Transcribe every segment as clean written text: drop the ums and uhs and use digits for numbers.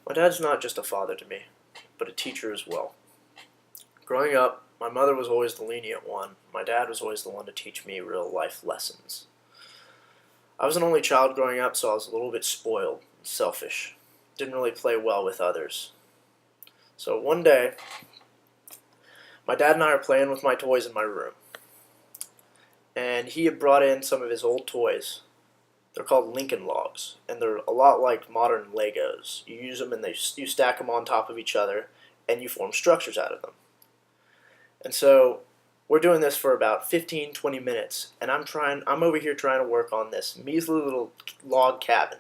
My dad's not just a father to me, but a teacher as well. Growing up, my mother was always the lenient one. My dad was always the one to teach me real life lessons. I was an only child growing up, so I was a little bit spoiled and selfish. Didn't really play well with others. So one day, my dad and I are playing with my toys in my room. And he had brought in some of his old toys. They're called Lincoln Logs, and they're a lot like modern Legos. You use them and you stack them on top of each other, and you form structures out of them. And so we're doing this for about 15, 20 minutes, and I'm over here trying to work on this measly little log cabin.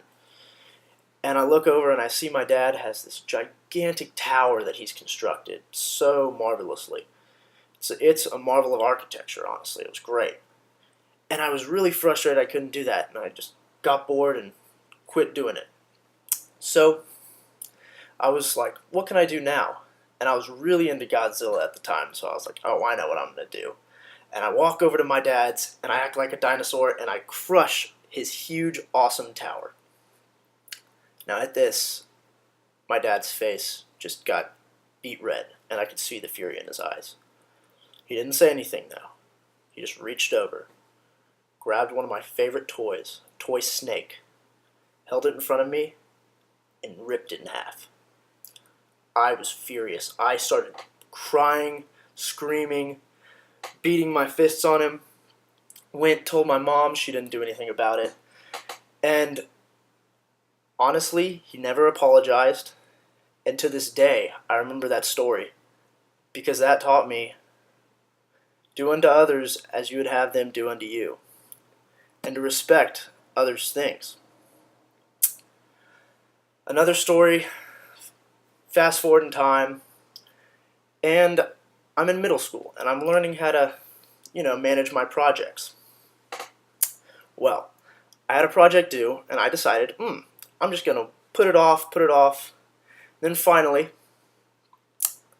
And I look over and I see my dad has this gigantic tower that he's constructed so marvelously. It's a marvel of architecture, honestly. It was great. And I was really frustrated I couldn't do that, and I just got bored and quit doing it. So I was like, what can I do now? And I was really into Godzilla at the time, so I was like, oh, I know what I'm going to do. And I walk over to my dad's, and I act like a dinosaur, and I crush his huge, awesome tower. Now at this, my dad's face just got beet red, and I could see the fury in his eyes. He didn't say anything, though. He just reached over, grabbed one of my favorite toys, a toy snake, held it in front of me, and ripped it in half. I was furious. I started crying, screaming, beating my fists on him. Told my mom. She didn't do anything about it. And honestly, he never apologized. And to this day, I remember that story because that taught me, do unto others as you would have them do unto you, and to respect others' things. Another story, fast forward in time, and I'm in middle school, and I'm learning how to, manage my projects. Well, I had a project due, and I decided, I'm just going to put it off. Then finally,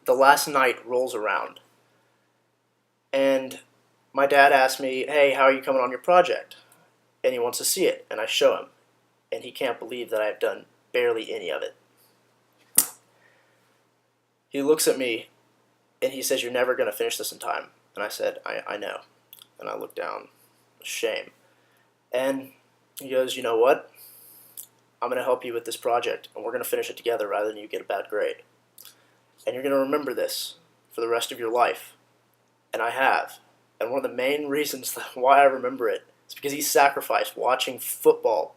the last night rolls around, and my dad asked me, hey, how are you coming on your project? And he wants to see it, and I show him, and he can't believe that I've done barely any of it. He looks at me, and he says, you're never going to finish this in time. And I said, I know. And I look down, shame. And he goes, you know what? I'm going to help you with this project, and we're going to finish it together rather than you get a bad grade. And you're going to remember this for the rest of your life. And I have. And one of the main reasons why I remember it is because he sacrificed watching football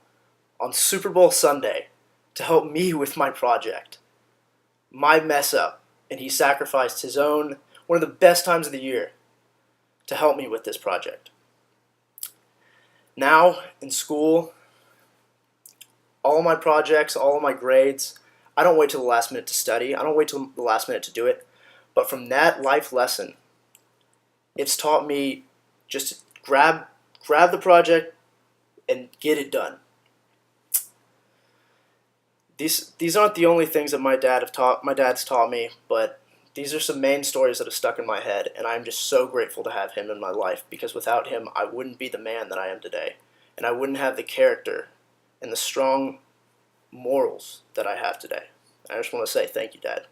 on Super Bowl Sunday to help me with my project. My mess up. And he sacrificed his own, one of the best times of the year, to help me with this project. Now, in school, all of my projects, all of my grades, I don't wait till the last minute to study. I don't wait till the last minute to do it. But from that life lesson, it's taught me just to grab the project and get it done. These aren't the only things that my dad's taught me, but these are some main stories that have stuck in my head, and I'm just so grateful to have him in my life, because without him, I wouldn't be the man that I am today, and I wouldn't have the character and the strong morals that I have today. I just want to say thank you, Dad.